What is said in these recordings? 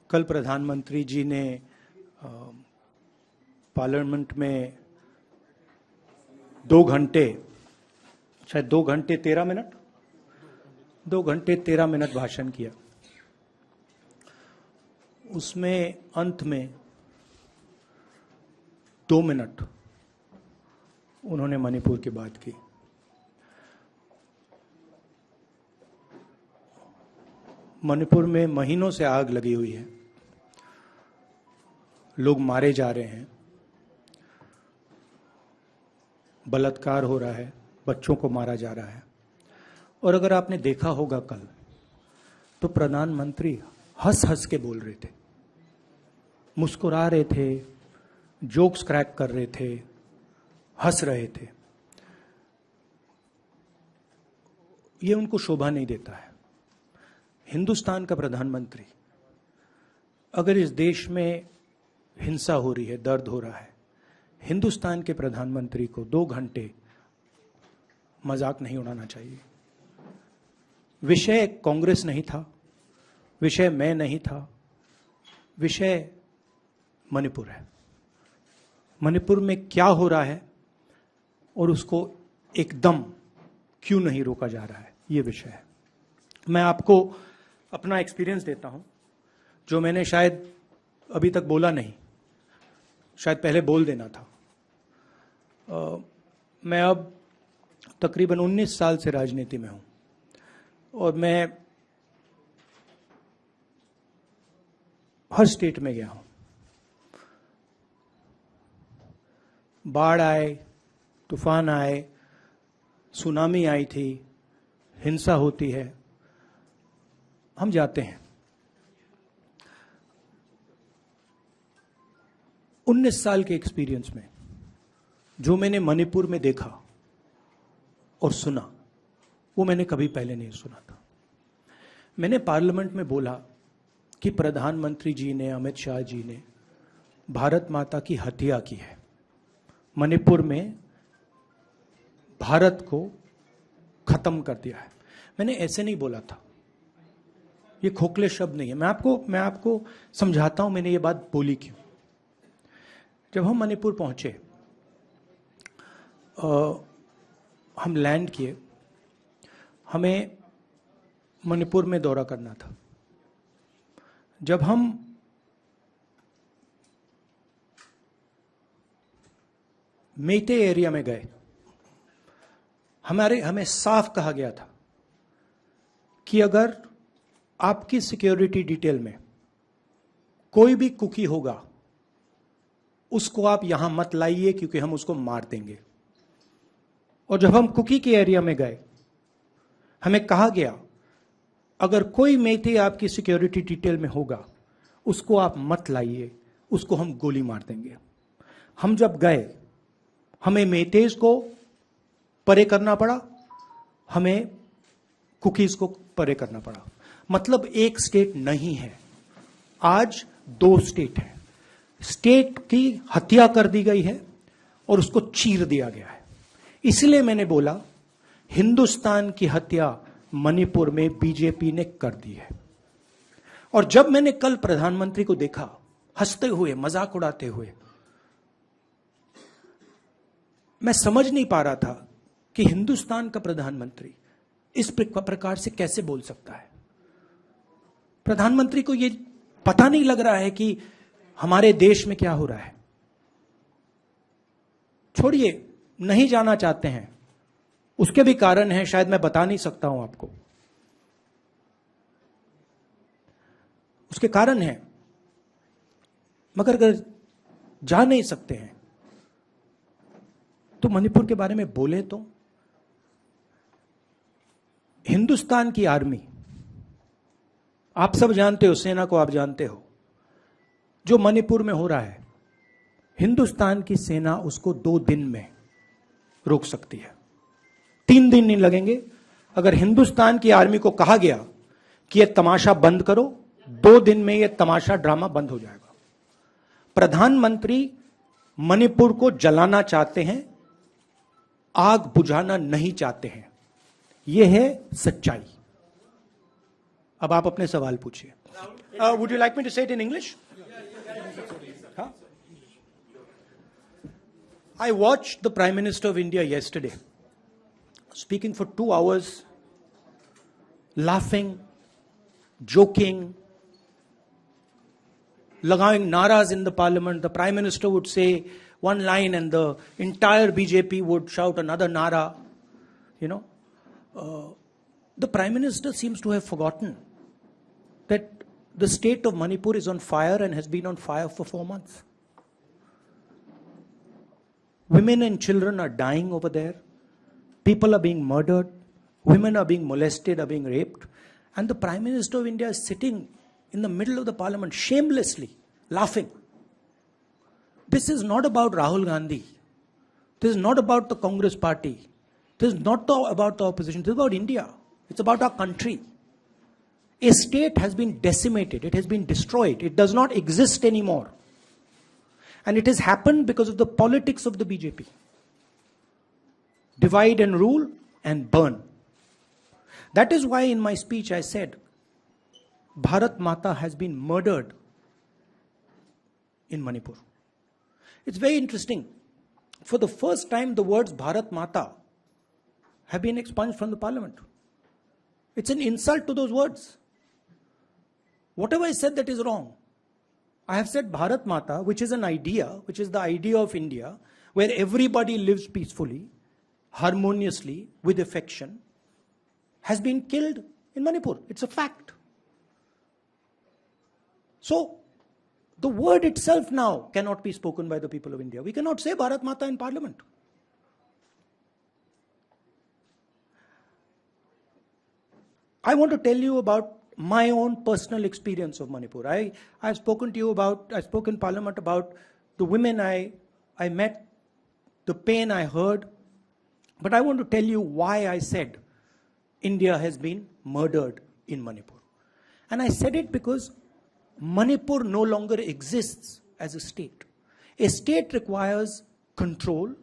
कल प्रधानमंत्री जी ने पार्लियामेंट में 2 घंटे, शायद 2 घंटे 13 मिनट, 2 घंटे 13 मिनट भाषण किया। उसमें अंत में 2 मिनट उन्होंने मणिपुर की बात की। मणिपुर में महीनों से आग लगी हुई है, लोग मारे जा रहे हैं, बलात्कार हो रहा है, बच्चों को मारा जा रहा है। और अगर आपने देखा होगा कल, तो प्रधानमंत्री हंस हंस के बोल रहे थे, मुस्कुरा रहे थे, जोक्स क्रैक कर रहे थे, हंस रहे थे। ये उनको शोभा नहीं देता है। हिंदुस्तान का प्रधानमंत्री, अगर इस देश में हिंसा हो रही है, दर्द हो रहा है, हिंदुस्तान के प्रधानमंत्री को 2 घंटे मजाक नहीं उड़ाना चाहिए। विषय कांग्रेस नहीं था, विषय मैं नहीं था, विषय मणिपुर है। मणिपुर में क्या हो रहा है और उसको एकदम क्यों नहीं रोका जा रहा है, ये विषय है। मैं आपको अपना एक्सपीरियंस देता हूं, जो मैंने शायद अभी तक बोला नहीं, शायद पहले बोल देना था। मैं अब तकरीबन 19 साल से राजनीति में हूं और मैं हर स्टेट में गया हूं। बाढ़ आए, तूफान आए, सुनामी आई थी, हिंसा होती है, हम जाते हैं। 19 साल के एक्सपीरियंस में जो मैंने मणिपुर में देखा और सुना, वो मैंने कभी पहले नहीं सुना था। मैंने पार्लियामेंट में बोला कि प्रधानमंत्री जी ने, अमित शाह जी ने भारत माता की हत्या की है। मणिपुर में भारत को खत्म कर दिया है। मैंने ऐसे नहीं बोला था, ये खोखले शब्द नहीं है। मैं आपको समझाता हूं मैंने ये बात बोली क्यों। जब हम मणिपुर पहुंचे, हम लैंड किए, हमें मणिपुर में दौरा करना था। जब हम मेते एरिया में गए, हमें साफ कहा गया था कि अगर आपकी सिक्योरिटी डिटेल में कोई भी कुकी होगा, उसको आप यहां मत लाइए, क्योंकि हम उसको मार देंगे। और जब हम कुकी के एरिया में गए, हमें कहा गया अगर कोई मेथे आपकी सिक्योरिटी डिटेल में होगा, उसको आप मत लाइए, उसको हम गोली मार देंगे। हम जब गए, हमें मेतेज को परे करना पड़ा, हमें कुकीज को परे करना पड़ा। मतलब एक स्टेट नहीं है, आज 2 स्टेट है। स्टेट की हत्या कर दी गई है और उसको चीर दिया गया है। इसलिए मैंने बोला, हिंदुस्तान की हत्या मणिपुर में बीजेपी ने कर दी है। और जब मैंने कल प्रधानमंत्री को देखा हंसते हुए, मजाक उड़ाते हुए, मैं समझ नहीं पा रहा था कि हिंदुस्तान का प्रधानमंत्री इस प्रकार से कैसे बोल सकता है। प्रधानमंत्री को यह पता नहीं लग रहा है कि हमारे देश में क्या हो रहा है। छोड़िए, नहीं जाना चाहते हैं, उसके भी कारण हैं, शायद मैं बता नहीं सकता हूं आपको, उसके कारण हैं। मगर अगर जा नहीं सकते हैं तो मणिपुर के बारे में बोले तो। हिंदुस्तान की आर्मी, आप सब जानते हो, सेना को आप जानते हो, जो मणिपुर में हो रहा है, हिंदुस्तान की सेना उसको 2 दिन में रोक सकती है। 3 दिन नहीं लगेंगे। अगर हिंदुस्तान की आर्मी को कहा गया कि यह तमाशा बंद करो, 2 दिन में यह तमाशा, ड्रामा बंद हो जाएगा। प्रधानमंत्री मणिपुर को जलाना चाहते हैं, आग बुझाना नहीं चाहते हैं। यह है सच्चाई। अब आप अपने सवाल पूछिए। Would you like me to say it in English? Huh? I watched the Prime Minister of India yesterday speaking for 2 hours, laughing, joking, लगावing naras in the parliament. The Prime Minister would say one line and the entire BJP would shout another nara. You know, the Prime Minister seems to have forgotten that the state of Manipur is on fire and has been on fire for 4 months. Women and children are dying over there. People are being murdered. Women are being molested, are being raped. And the Prime Minister of India is sitting in the middle of the parliament, shamelessly laughing. This is not about Rahul Gandhi. This is not about the Congress party. This is not about the opposition. This is about India. It's about our country. A state has been decimated. It has been destroyed. It does not exist anymore. And it has happened because of the politics of the BJP. Divide and rule and burn. That is why in my speech I said, Bharat Mata has been murdered in Manipur. It's very interesting. For the first time, the words Bharat Mata have been expunged from the parliament. It's an insult to those words. Whatever I said that is wrong. I have said Bharat Mata, which is an idea, which is the idea of India, where everybody lives peacefully, harmoniously, with affection, has been killed in Manipur. It's a fact. So, the word itself now cannot be spoken by the people of India. We cannot say Bharat Mata in parliament. I want to tell you about my own personal experience of Manipur. I've spoken to you about, I spoke in parliament about the women I met, the pain I heard. But I want to tell you why I said India has been murdered in Manipur. And I said it because Manipur no longer exists as a state. A state requires control.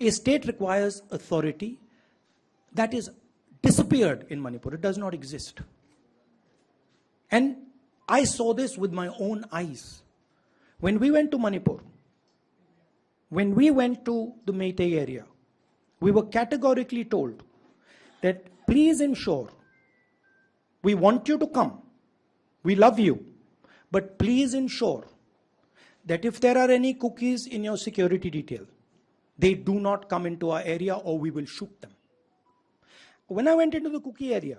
A state requires authority. That is disappeared in Manipur. It does not exist. And I saw this with my own eyes. When we went to Manipur, when we went to the Meitei area, we were categorically told that please ensure, we want you to come, we love you, but please ensure that if there are any cookies in your security detail, they do not come into our area or we will shoot them. When I went into the cookie area,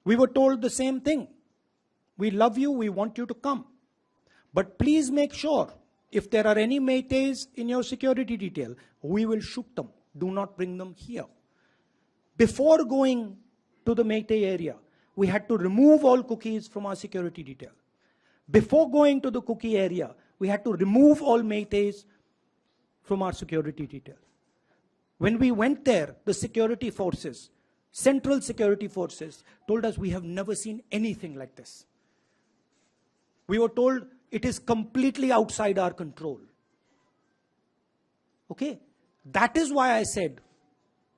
we were told the same thing. We love you, we want you to come. But please make sure, if there are any Meiteis in your security detail, we will shoot them. Do not bring them here. Before going to the Meitei area, we had to remove all cookies from our security detail. Before going to the cookie area, we had to remove all Meiteis from our security detail. When we went there, the security forces, central security forces, told us we have never seen anything like this. We were told it is completely outside our control. Okay? That is why I said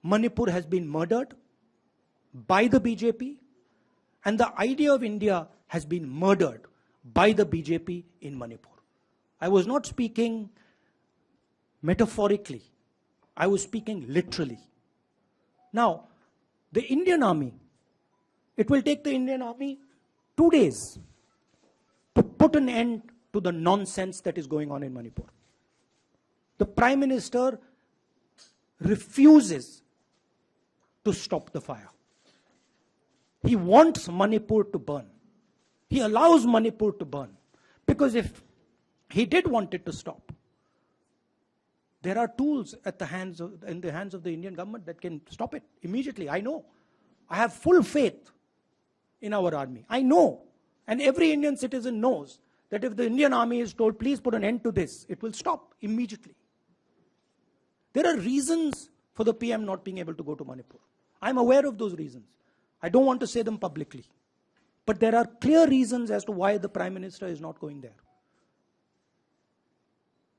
Manipur has been murdered by the BJP and the idea of India has been murdered by the BJP in Manipur. I was not speaking metaphorically. I was speaking literally. Now, the Indian army, it will take the Indian army 2 days to put an end to the nonsense that is going on in Manipur. The Prime Minister refuses to stop the fire. He wants Manipur to burn. He allows Manipur to burn. Because if he did want it to stop, there are tools in the hands of the Indian government that can stop it immediately. I know. I have full faith in our army. I know. And every Indian citizen knows that if the Indian army is told, please put an end to this, it will stop immediately. There are reasons for the PM not being able to go to Manipur. I'm aware of those reasons. I don't want to say them publicly. But there are clear reasons as to why the Prime Minister is not going there.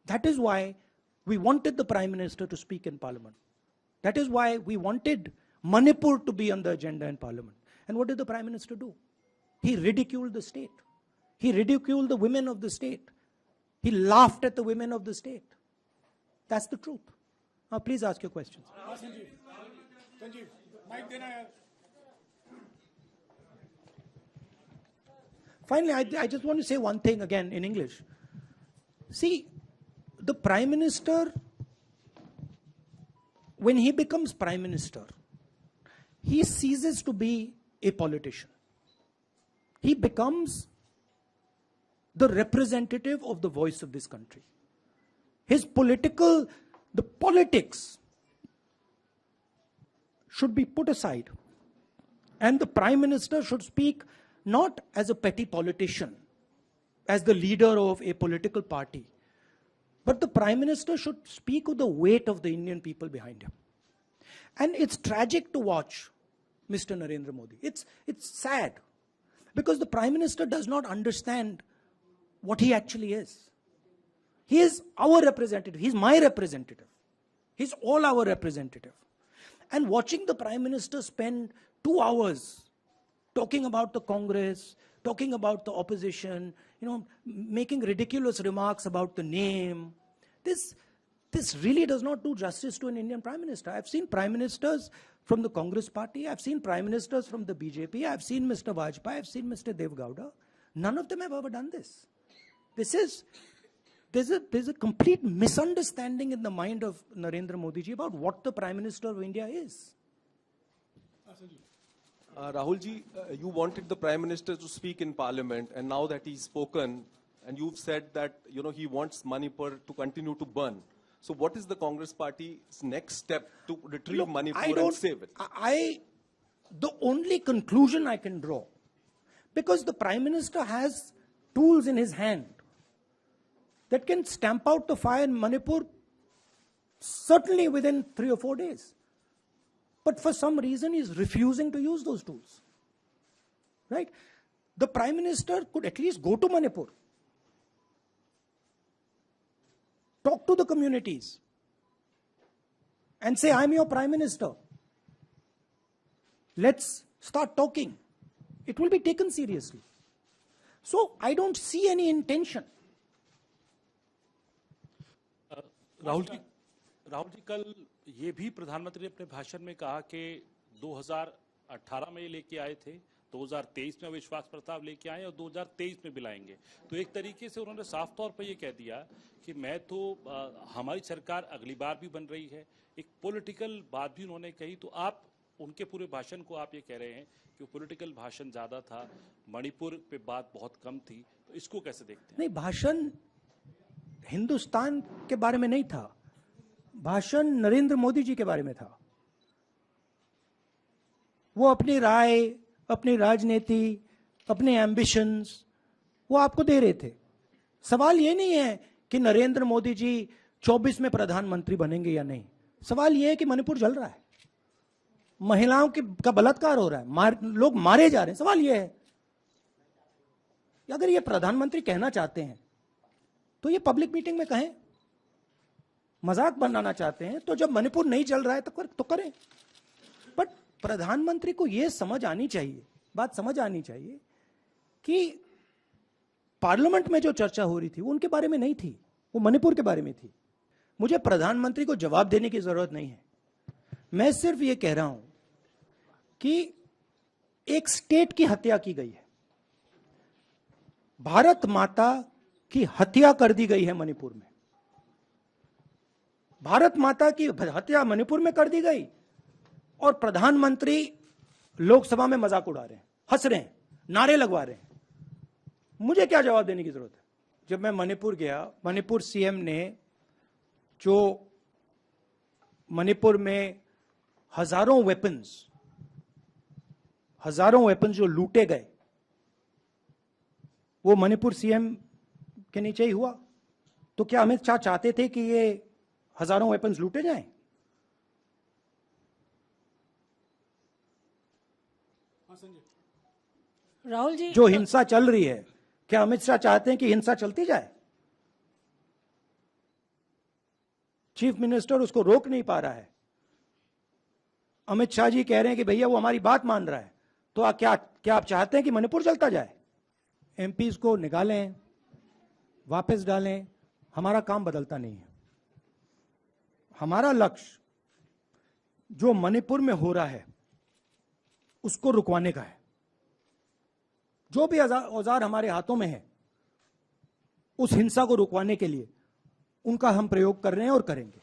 That is why we wanted the Prime Minister to speak in Parliament. That is why we wanted Manipur to be on the agenda in Parliament. And what did the Prime Minister do? He ridiculed the state. He ridiculed the women of the state. He laughed at the women of the state. That's the truth. Now, please ask your questions. Finally, I just want to say one thing again in English. See, the Prime Minister, when he becomes Prime Minister, he ceases to be a politician. He becomes the representative of the voice of this country. The politics should be put aside. And the Prime Minister should speak not as a petty politician, as the leader of a political party, but the Prime Minister should speak with the weight of the Indian people behind him. And it's tragic to watch Mr. Narendra Modi. It's sad, because the Prime Minister does not understand what he actually is. He is our representative. He's my representative. He's all our representative. And watching the Prime Minister spend 2 hours talking about the Congress, talking about the opposition, making ridiculous remarks about the name, this really does not do justice to an Indian Prime Minister. I've seen Prime Ministers from the Congress party, I've seen Prime Ministers from the BJP, I've seen Mr. Vajpayee, I've seen Mr. Dev Gowda. None of them have ever done this. There's a complete misunderstanding in the mind of Narendra Modi ji about what the Prime Minister of India is. Rahul ji, you wanted the Prime Minister to speak in Parliament, and now that he's spoken, and you've said that he wants Manipur to continue to burn. So what is the Congress Party's next step to retrieve Manipur and save it? The only conclusion I can draw, because the Prime Minister has tools in his hand that can stamp out the fire in Manipur certainly within 3 or 4 days. But for some reason, he's refusing to use those tools. Right? The Prime Minister could at least go to Manipur, talk to the communities, and say, I'm your Prime Minister. Let's start talking. It will be taken seriously. So I don't see any intention. Rahul ji, कल ये भी प्रधानमंत्री ने अपने भाषण में कहा कि 2018 में लेके आए थे, 2023 में विश्वास प्रस्ताव लेके आए और 2023 में भी लाएंगे. तो एक तरीके से उन्होंने साफ तौर पर ये कह दिया कि हमारी सरकार अगली बार भी बन रही है. एक पॉलिटिकल बात भी उन्होंने कही. तो आप उनके पूरे भाषण को आप ये कह रहे हैं कि पॉलिटिकल भाषण ज्यादा था, मणिपुर पे बात बहुत कम थी. तो इसको कैसे देखते हैं? नहीं, भाषण हिंदुस्तान के बारे में नहीं था, भाषण नरेंद्र मोदी जी के बारे में था. वो अपनी राय, अपनी राजनीति, अपने एम्बिशंस वो आपको दे रहे थे. सवाल ये नहीं है कि नरेंद्र मोदी जी 24 में प्रधानमंत्री बनेंगे या नहीं. सवाल ये है कि मणिपुर जल रहा है, महिलाओं का बलात्कार हो रहा है, लोग मारे जा रहे हैं. सवाल ये है, अगर ये प्रधानमंत्री कहना चाहते हैं तो ये पब्लिक मीटिंग में कहें. मजाक बनाना चाहते हैं तो जब मणिपुर नहीं चल रहा है तो करें. बट प्रधानमंत्री को यह समझ आनी चाहिए, बात समझ आनी चाहिए कि पार्लियामेंट में जो चर्चा हो रही थी वो उनके बारे में नहीं थी, वो मणिपुर के बारे में थी. मुझे प्रधानमंत्री को जवाब देने की जरूरत नहीं है. मैं सिर्फ ये कह रहा हूं कि एक स्टेट की हत्या की गई है, भारत माता की हत्या कर दी गई है मणिपुर में. भारत माता की हत्या मणिपुर में कर दी गई और प्रधानमंत्री लोकसभा में मजाक उड़ा रहे हैं, हंस रहे हैं, नारे लगवा रहे हैं. मुझे क्या जवाब देने की जरूरत है? जब मैं मणिपुर गया, मणिपुर सीएम ने जो मणिपुर में हजारों वेपन्स जो लूटे गए वो मणिपुर सीएम के नीचे ही हुआ. तो क्या अमित शाह चाहते थे कि ये हजारों वेपन्स लूटे जाएं? राहुल जी, जो हिंसा चल रही है, क्या अमित शाह चाहते हैं कि हिंसा चलती जाए? चीफ मिनिस्टर उसको रोक नहीं पा रहा है. अमित शाह जी कह रहे हैं कि भैया वो हमारी बात मान रहा है. तो क्या आप चाहते हैं कि मणिपुर चलता जाए? एमपीज को निकालें, वापस डालें, हमारा काम बदलता नहीं है। हमारा लक्ष्य जो मणिपुर में हो रहा है उसको रुकवाने का है। जो भी औजार हमारे हाथों में है उस हिंसा को रुकवाने के लिए उनका हम प्रयोग कर रहे हैं और करेंगे।